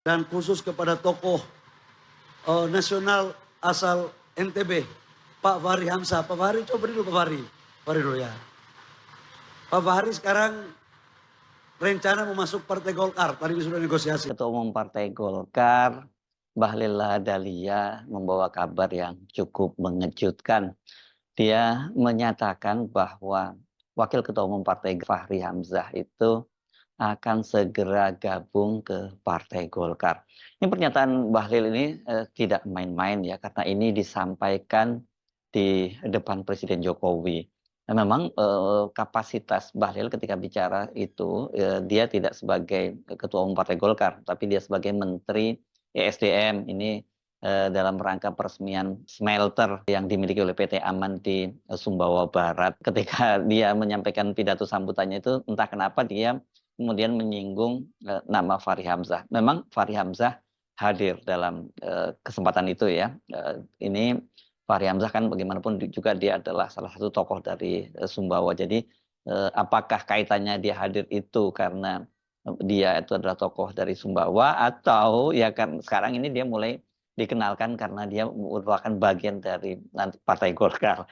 dan khusus kepada tokoh nasional asal NTB, Pak Fahri Hamzah. Pak Fahri, coba beri dulu Pak Fahri. Fahri dulu ya. Pak Fahri sekarang rencana mau masuk Partai Golkar. Tadi sudah negosiasi. Ketua Umum Partai Golkar, Bahlil Lahadalia, membawa kabar yang cukup mengejutkan. Dia menyatakan bahwa Wakil Ketua Umum Partai Fahri Hamzah itu akan segera gabung ke Partai Golkar. Ini pernyataan Bahlil ini tidak main-main ya, karena ini disampaikan di depan Presiden Jokowi. Nah, memang kapasitas Bahlil ketika bicara itu, dia tidak sebagai Ketua Umum Partai Golkar, tapi dia sebagai Menteri ESDM. Ini dalam rangka peresmian smelter yang dimiliki oleh PT Aman di Sumbawa Barat. Ketika dia menyampaikan pidato sambutannya itu, entah kenapa dia kemudian menyinggung nama Fahri Hamzah. Memang Fahri Hamzah hadir dalam kesempatan itu ya. Ini Fahri Hamzah kan bagaimanapun juga dia adalah salah satu tokoh dari Sumbawa. Jadi apakah kaitannya dia hadir itu karena dia itu adalah tokoh dari Sumbawa, atau ya kan sekarang ini dia mulai dikenalkan karena dia merupakan bagian dari Partai Golkar.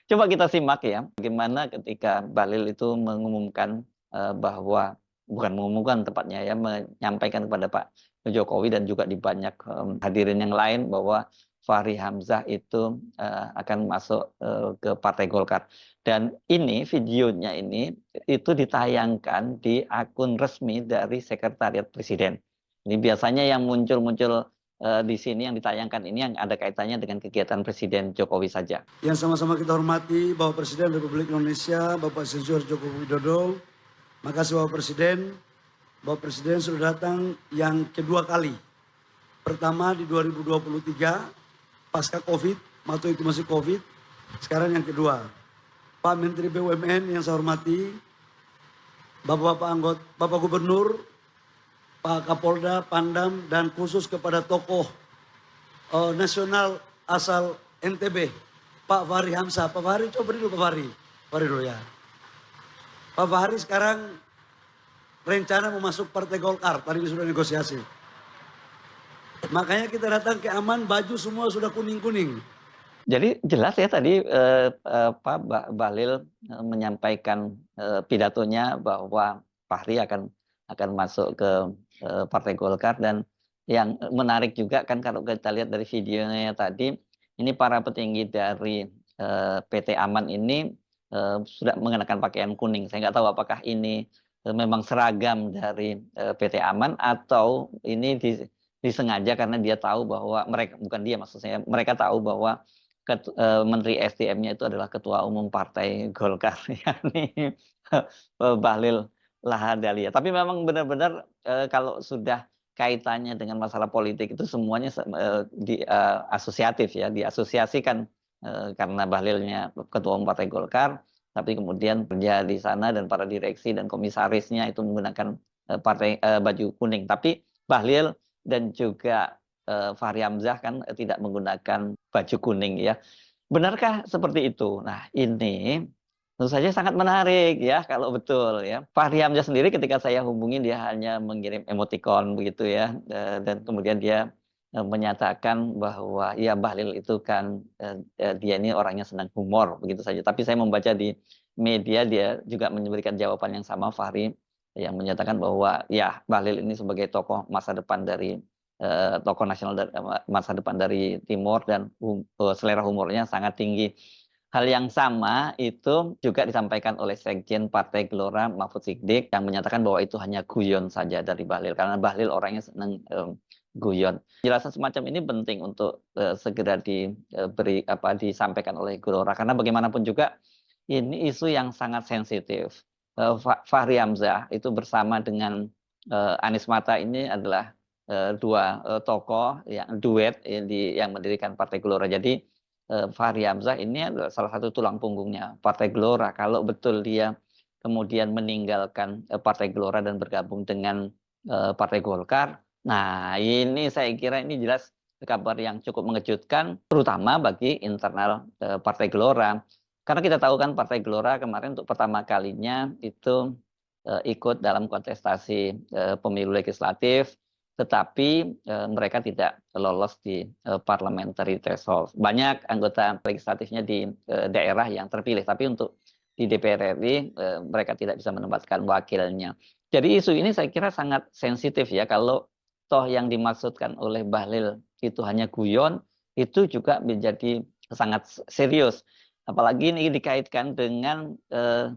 Coba kita simak ya, bagaimana ketika Bahlil itu mengumumkan bahwa, bukan mengumumkan tepatnya ya, menyampaikan kepada Pak Jokowi dan juga di banyak hadirin yang lain bahwa Fahri Hamzah itu akan masuk ke Partai Golkar. Dan ini videonya ini itu ditayangkan di akun resmi dari Sekretariat Presiden. Ini biasanya yang muncul-muncul di sini yang ditayangkan ini yang ada kaitannya dengan kegiatan Presiden Jokowi saja. Yang sama-sama kita hormati Bapak Presiden Republik Indonesia, Bapak Insinyur Joko Widodo. Makasih Bapak Presiden. Bapak Presiden sudah datang yang kedua kali. Pertama di 2023, pasca Covid, waktu itu masih Covid. Sekarang yang kedua. Pak Menteri BUMN yang saya hormati, Bapak-Bapak anggota, Bapak Gubernur, Pak Kapolda, Pangdam, dan khusus kepada tokoh nasional asal NTB, Pak Fahri Hamzah. Pak Fahri, coba beri dulu Pak Fahri. Fahri dulu ya. Pak Fahri sekarang rencana mau masuk Partai Golkar. Tadi sudah negosiasi. Makanya kita datang ke Aman, baju semua sudah kuning-kuning. Jadi jelas ya tadi Pak Bahlil menyampaikan pidatonya bahwa Fahri akan masuk ke Partai Golkar. Dan yang menarik juga kan kalau kita lihat dari videonya tadi, ini para petinggi dari PT Aman ini sudah mengenakan pakaian kuning. Saya nggak tahu apakah ini memang seragam dari PT Aman atau ini disengaja karena dia tahu bahwa mereka, bukan dia maksud saya, mereka tahu bahwa Menteri SDM-nya itu adalah Ketua Umum Partai Golkar, yakni Bahlil Lahadalia. Tapi memang benar-benar kalau sudah kaitannya dengan masalah politik itu semuanya asosiatif ya, diasosiasikan karena Bahlilnya Ketua Umum Partai Golkar, tapi kemudian kerja di sana dan para direksi dan komisarisnya itu menggunakan baju kuning. Tapi Bahlil dan juga Fahri Hamzah kan tidak menggunakan baju kuning ya. Benarkah seperti itu? Nah, ini tentu saja sangat menarik ya kalau betul ya. Fahri Hamzah sendiri ketika saya hubungi dia hanya mengirim emoticon begitu ya, dan kemudian dia menyatakan bahwa ya Bahlil itu kan dia ini orangnya senang humor begitu saja. Tapi saya membaca di media dia juga memberikan jawaban yang sama, Fahri, yang menyatakan bahwa ya Bahlil ini sebagai tokoh masa depan dari tokoh nasional dari masa depan dari Timur, dan selera humornya sangat tinggi. Hal yang sama itu juga disampaikan oleh Sekjen Partai Gelora Mahfud Siddiq yang menyatakan bahwa itu hanya guyon saja dari Bahlil, karena Bahlil orangnya senang guyon. Jelasan semacam ini penting untuk segera disampaikan oleh Gelora, karena bagaimanapun juga ini isu yang sangat sensitif. Fahri Hamzah itu bersama dengan Anies Mata ini adalah dua tokoh yang duet yang mendirikan Partai Gelora. Jadi Fahri Hamzah ini adalah salah satu tulang punggungnya Partai Gelora. Kalau betul dia kemudian meninggalkan Partai Gelora dan bergabung dengan Partai Golkar, nah ini saya kira ini jelas kabar yang cukup mengejutkan, terutama bagi internal Partai Gelora. Karena kita tahu kan Partai Gelora kemarin untuk pertama kalinya itu ikut dalam kontestasi pemilu legislatif. tetapi mereka tidak lolos di parliamentary threshold. Banyak anggota legislatifnya di daerah yang terpilih, tapi untuk di DPR RI mereka tidak bisa menempatkan wakilnya. Jadi isu ini saya kira sangat sensitif ya, kalau toh yang dimaksudkan oleh Bahlil itu hanya guyon, itu juga menjadi sangat serius. Apalagi ini dikaitkan dengan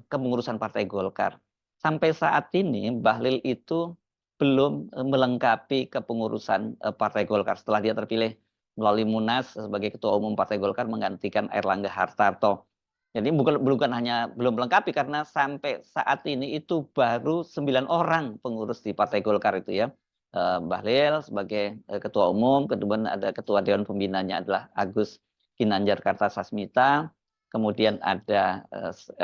kepengurusan Partai Golkar. Sampai saat ini Bahlil itu belum melengkapi kepengurusan Partai Golkar setelah dia terpilih melalui Munas sebagai Ketua Umum Partai Golkar menggantikan Airlangga Hartarto. Jadi bukan hanya belum melengkapi, karena sampai saat ini itu baru 9 orang pengurus di Partai Golkar itu ya. Bahlil sebagai Ketua Umum, kemudian ada Ketua Dewan Pembinanya adalah Agus Ginanjar Kartasasmita, kemudian ada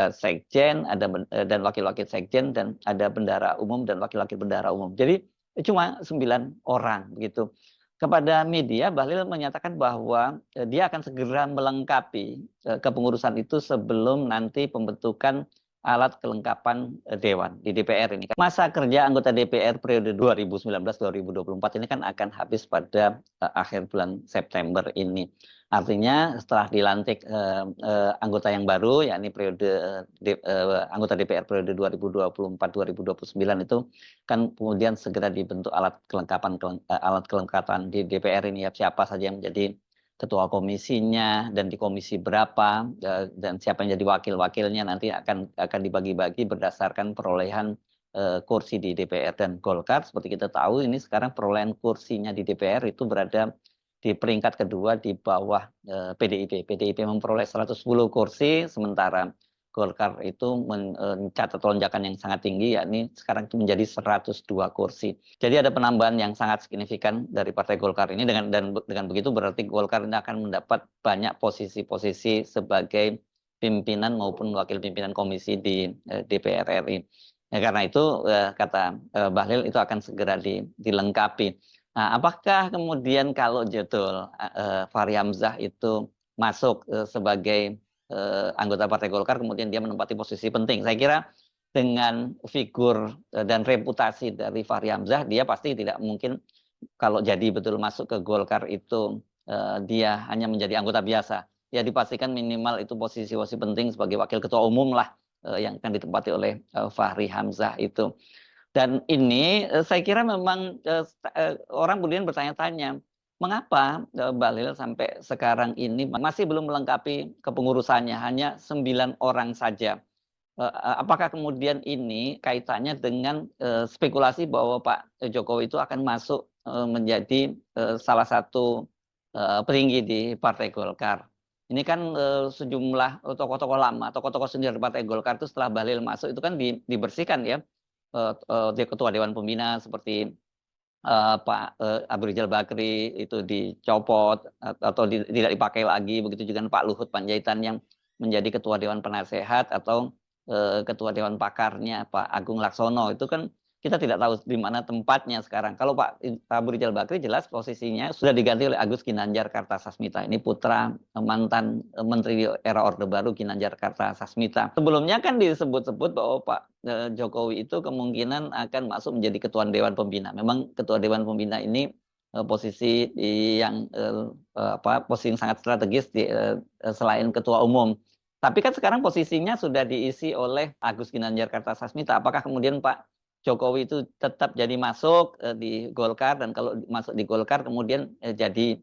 sekjen, dan wakil-wakil sekjen, dan ada bendahara umum dan wakil-wakil bendahara umum. Jadi cuma 9 orang begitu. Kepada media, Bahlil menyatakan bahwa dia akan segera melengkapi kepengurusan itu sebelum nanti pembentukan alat kelengkapan Dewan di DPR ini. Masa kerja anggota DPR periode 2019-2024 ini kan akan habis pada akhir bulan September ini. Artinya setelah dilantik anggota yang baru, yakni periode anggota DPR periode 2024-2029 itu kan kemudian segera dibentuk alat kelengkapan di DPR ini ya, siapa saja yang menjadi ketua komisinya dan di komisi berapa, dan siapa yang jadi wakil-wakilnya nanti akan dibagi-bagi berdasarkan perolehan kursi di DPR. Dan Golkar seperti kita tahu ini sekarang perolehan kursinya di DPR itu berada di peringkat kedua di bawah PDIP. PDIP memperoleh 110 kursi, sementara Golkar itu mencatat lonjakan yang sangat tinggi, yakni sekarang itu menjadi 102 kursi. Jadi ada penambahan yang sangat signifikan dari Partai Golkar ini, dengan begitu berarti Golkar ini akan mendapat banyak posisi-posisi sebagai pimpinan maupun wakil pimpinan komisi di DPR RI. Ya, karena itu kata Bahlil itu akan segera dilengkapi. Nah, apakah kemudian kalau jadwal Fahri Hamzah itu masuk sebagai anggota Partai Golkar, kemudian dia menempati posisi penting? Saya kira dengan figur dan reputasi dari Fahri Hamzah, dia pasti tidak mungkin kalau jadi betul masuk ke Golkar itu dia hanya menjadi anggota biasa. Ya dipastikan minimal itu posisi-posisi penting sebagai wakil ketua umum lah yang akan ditempati oleh Fahri Hamzah itu. Dan ini saya kira memang orang kemudian bertanya-tanya, mengapa Bahlil sampai sekarang ini masih belum melengkapi kepengurusannya, hanya 9 orang saja. Apakah kemudian ini kaitannya dengan spekulasi bahwa Pak Jokowi itu akan masuk menjadi salah satu petinggi di Partai Golkar? Ini kan sejumlah tokoh-tokoh lama, tokoh-tokoh senior Partai Golkar itu setelah Bahlil masuk itu kan dibersihkan ya. Ketua Dewan Pembina seperti Pak Abu Rizal Bakri itu dicopot atau tidak dipakai lagi, begitu juga Pak Luhut Panjaitan yang menjadi Ketua Dewan Penasehat atau Ketua Dewan Pakarnya Pak Agung Laksono. Itu kan kita tidak tahu di mana tempatnya sekarang. Kalau Pak Abu Rizal Bakri jelas posisinya sudah diganti oleh Agus Ginanjar Kartasasmita. Ini putra mantan Menteri era Orde Baru Ginanjar Kartasasmita. Sebelumnya kan disebut-sebut bahwa Pak Jokowi itu kemungkinan akan masuk menjadi Ketua Dewan Pembina. Memang Ketua Dewan Pembina ini posisi yang posisi yang sangat strategis selain Ketua Umum. Tapi kan sekarang posisinya sudah diisi oleh Agus Ginanjar Kartasasmita. Apakah kemudian Pak Jokowi itu tetap jadi masuk di Golkar, dan kalau masuk di Golkar kemudian jadi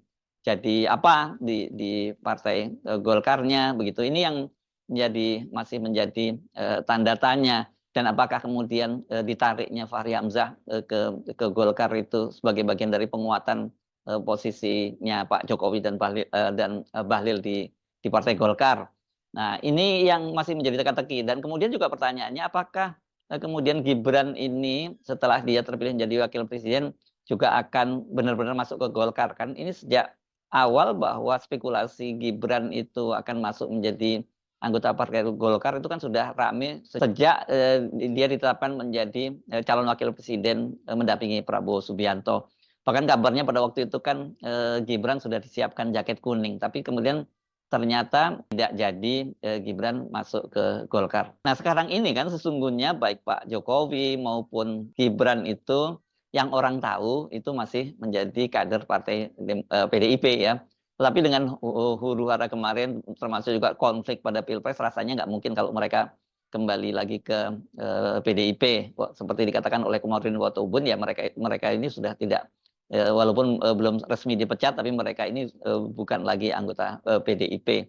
apa di partai Golkarnya begitu? Ini yang masih menjadi tanda tanya. Dan apakah kemudian ditariknya Fahri Hamzah ke Golkar itu sebagai bagian dari penguatan posisinya Pak Jokowi dan Bahlil di Partai Golkar? Nah, ini yang masih menjadi teka-teki. Dan kemudian juga pertanyaannya, apakah kemudian Gibran ini setelah dia terpilih menjadi wakil presiden juga akan benar-benar masuk ke Golkar? Kan ini sejak awal bahwa spekulasi Gibran itu akan masuk menjadi anggota Partai Golkar itu kan sudah ramai sejak dia ditetapkan menjadi calon wakil presiden mendampingi Prabowo Subianto. Bahkan kabarnya pada waktu itu kan Gibran sudah disiapkan jaket kuning, tapi kemudian ternyata tidak jadi Gibran masuk ke Golkar. Nah sekarang ini kan sesungguhnya baik Pak Jokowi maupun Gibran itu yang orang tahu itu masih menjadi kader partai PDIP ya. Tetapi dengan huru-hara kemarin termasuk juga konflik pada Pilpres, rasanya nggak mungkin kalau mereka kembali lagi ke PDIP. Seperti dikatakan oleh Komarudin Watubun, ya mereka ini sudah tidak walaupun belum resmi dipecat, tapi mereka ini bukan lagi anggota PDIP.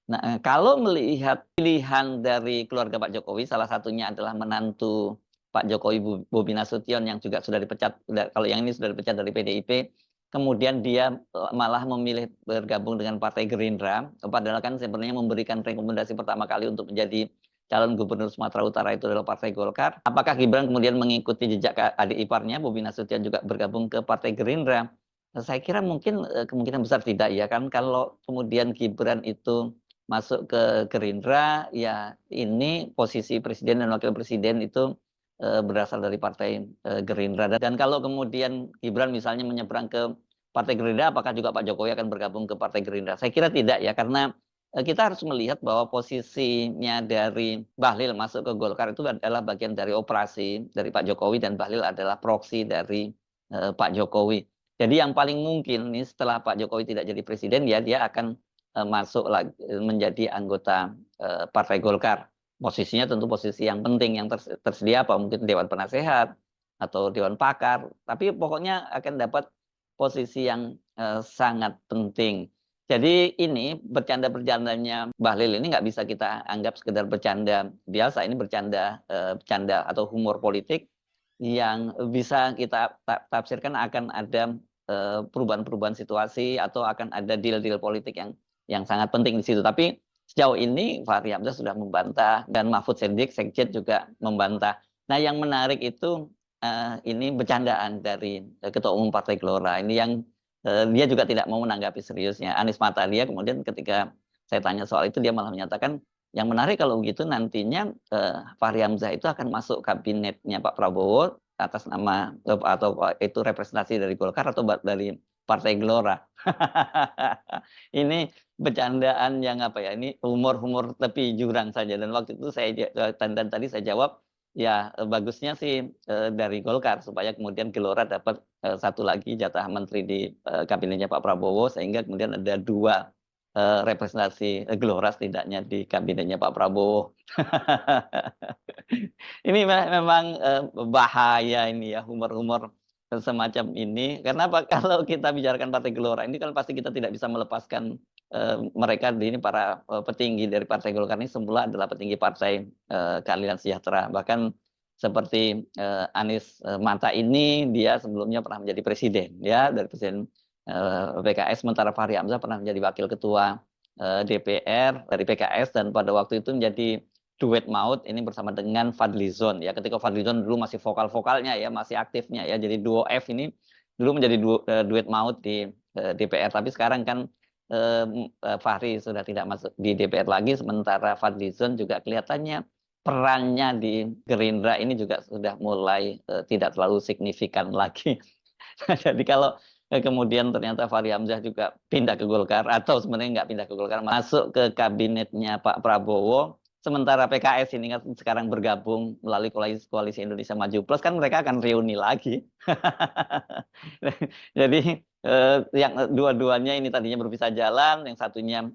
Nah, kalau melihat pilihan dari keluarga Pak Jokowi, salah satunya adalah menantu Pak Jokowi, Bobi Nasution, yang juga sudah dipecat, kalau yang ini sudah dipecat dari PDIP, kemudian dia malah memilih bergabung dengan Partai Gerindra, padahal kan sebenarnya memberikan rekomendasi pertama kali untuk menjadi calon gubernur Sumatera Utara itu adalah Partai Golkar. Apakah Gibran kemudian mengikuti jejak adik iparnya, Bobi Nasution, juga bergabung ke Partai Gerindra? Saya kira mungkin kemungkinan besar tidak ya, kan kalau kemudian Gibran itu masuk ke Gerindra, ya ini posisi presiden dan wakil presiden itu berasal dari Partai Gerindra. Dan kalau kemudian Gibran misalnya menyeberang ke Partai Gerindra, apakah juga Pak Jokowi akan bergabung ke Partai Gerindra? Saya kira tidak ya, karena kita harus melihat bahwa posisinya dari Bahlil masuk ke Golkar itu adalah bagian dari operasi dari Pak Jokowi, dan Bahlil adalah proksi dari Pak Jokowi. Jadi yang paling mungkin nih setelah Pak Jokowi tidak jadi presiden, ya dia akan masuk lagi menjadi anggota Partai Golkar. Posisinya tentu posisi yang penting yang tersedia, apa mungkin Dewan Penasehat atau Dewan Pakar, tapi pokoknya akan dapat posisi yang sangat penting. Jadi ini bercanda-bercandanya Bahlil ini nggak bisa kita anggap sekedar bercanda biasa, ini bercanda atau humor politik yang bisa kita tafsirkan akan ada perubahan-perubahan situasi atau akan ada deal-deal politik yang sangat penting di situ. Tapi sejauh ini Fahri Hamzah sudah membantah dan Mahfud Siddiq Sekjen juga membantah. Nah, yang menarik itu ini bercandaan dari Ketua Umum Partai Gelora ini yang dia juga tidak mau menanggapi seriusnya. Anies Mata, dia kemudian ketika saya tanya soal itu, dia malah menyatakan yang menarik kalau begitu nantinya Fahri Hamzah itu akan masuk kabinetnya Pak Prabowo atas nama atau itu representasi dari Golkar atau dari Partai Gelora. Ini bercandaan yang apa ya, ini humor-humor tepi jurang saja. Dan waktu itu dan tadi saya jawab, ya bagusnya sih dari Golkar supaya kemudian Gelora dapat satu lagi jatah menteri di kabinetnya Pak Prabowo, sehingga kemudian ada dua representasi Gelora setidaknya di kabinetnya Pak Prabowo. Ini memang bahaya ini ya, humor-humor semacam ini. Karena apa? Kalau kita bicarakan Partai Gelora ini kan pasti kita tidak bisa melepaskan mereka ini para petinggi dari Partai Golkar ini semula adalah petinggi Partai Keadilan Sejahtera. Bahkan seperti Anies Mata ini, dia sebelumnya pernah menjadi presiden ya, dari presiden PKS, sementara Fahri Hamzah pernah menjadi wakil ketua DPR dari PKS, dan pada waktu itu menjadi duet maut ini bersama dengan Fadlizon ya, ketika Fadlizon dulu masih vokal-vokalnya ya, masih aktifnya ya, jadi duo F ini dulu menjadi duet maut di DPR. Tapi sekarang kan Fahri sudah tidak masuk di DPR lagi, sementara Fadlizon juga kelihatannya perannya di Gerindra ini juga sudah mulai tidak terlalu signifikan lagi. Jadi kalau kemudian ternyata Fahri Hamzah juga pindah ke Golkar, atau sebenarnya nggak pindah ke Golkar, masuk ke kabinetnya Pak Prabowo, sementara PKS ini kan sekarang bergabung melalui koalisi Indonesia Maju Plus, kan mereka akan reuni lagi. Jadi yang dua-duanya ini tadinya berpisah jalan, yang satunya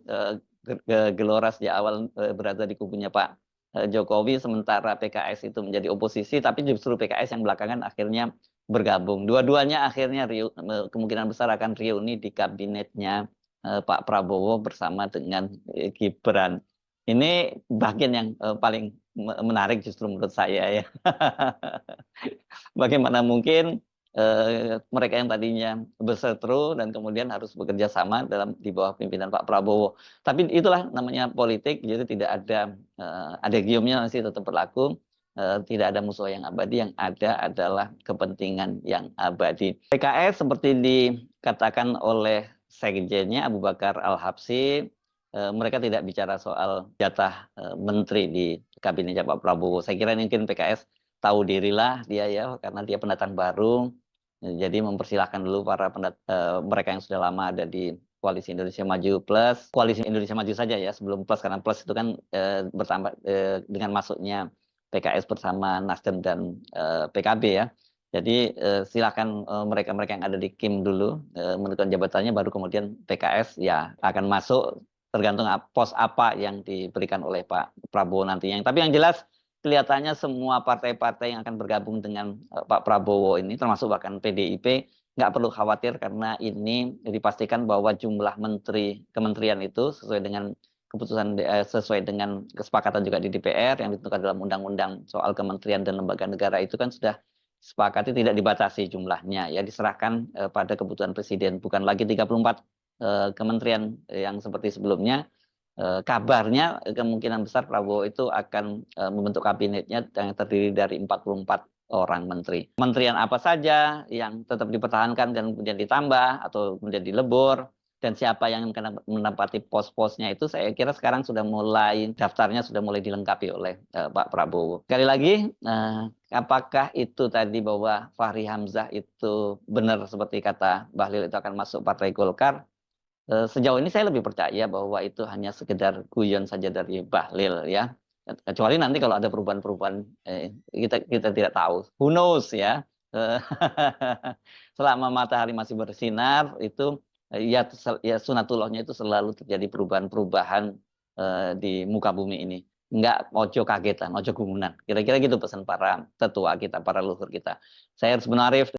Gelora sejak awal berada di kubunya Pak Jokowi, sementara PKS itu menjadi oposisi, tapi justru PKS yang belakangan akhirnya bergabung. Dua-duanya akhirnya kemungkinan besar akan reuni di kabinetnya Pak Prabowo bersama dengan Gibran. Ini bagian yang paling menarik justru menurut saya ya. Bagaimana mungkin mereka yang tadinya berseteru dan kemudian harus bekerja sama di bawah pimpinan Pak Prabowo. Tapi itulah namanya politik, jadi tidak ada adegiumnya masih tetap berlaku. Tidak ada musuh yang abadi, yang ada adalah kepentingan yang abadi. PKS seperti dikatakan oleh sekjennya Abu Bakar Al-Habsyi, mereka tidak bicara soal jatah menteri di kabinetnya Pak Prabowo. Saya kira mungkin PKS tahu dirilah dia ya, karena dia pendatang baru. Jadi mempersilahkan dulu para mereka yang sudah lama ada di Koalisi Indonesia Maju Plus, Koalisi Indonesia Maju saja ya, sebelum Plus, karena Plus itu kan bertambah dengan masuknya PKS bersama Nasdem dan PKB ya. Jadi silakan mereka-mereka yang ada di Kim dulu menentukan jabatannya, baru kemudian PKS ya akan masuk tergantung pos apa yang diberikan oleh Pak Prabowo nantinya. Tapi yang jelas kelihatannya semua partai-partai yang akan bergabung dengan Pak Prabowo ini, termasuk bahkan PDIP, nggak perlu khawatir karena ini dipastikan bahwa jumlah kementerian itu sesuai dengan keputusan sesuai dengan kesepakatan juga di DPR yang ditentukan dalam undang-undang soal kementerian dan lembaga negara itu kan sudah sepakati tidak dibatasi jumlahnya, ya diserahkan pada kebutuhan presiden, bukan lagi 34 kementerian yang seperti sebelumnya. Kabarnya kemungkinan besar Prabowo itu akan membentuk kabinetnya yang terdiri dari 44 orang menteri. Kementerian apa saja yang tetap dipertahankan dan kemudian ditambah atau kemudian dilebur, dan siapa yang akan menempati pos-posnya itu saya kira sekarang sudah mulai, daftarnya sudah mulai dilengkapi oleh Pak Prabowo. Sekali lagi, apakah itu tadi bahwa Fahri Hamzah itu benar seperti kata Bahlil itu akan masuk Partai Golkar? Sejauh ini saya lebih percaya bahwa itu hanya sekedar guyon saja dari Bahlil ya. Kecuali nanti kalau ada perubahan-perubahan kita tidak tahu. Who knows ya. Eh, Selama matahari masih bersinar itu ya sunatullahnya itu selalu terjadi perubahan-perubahan di muka bumi ini. Enggak ojo kagetan, ojo gumunan. Kira-kira gitu pesan para tetua kita, para leluhur kita. Saya Harus Arif.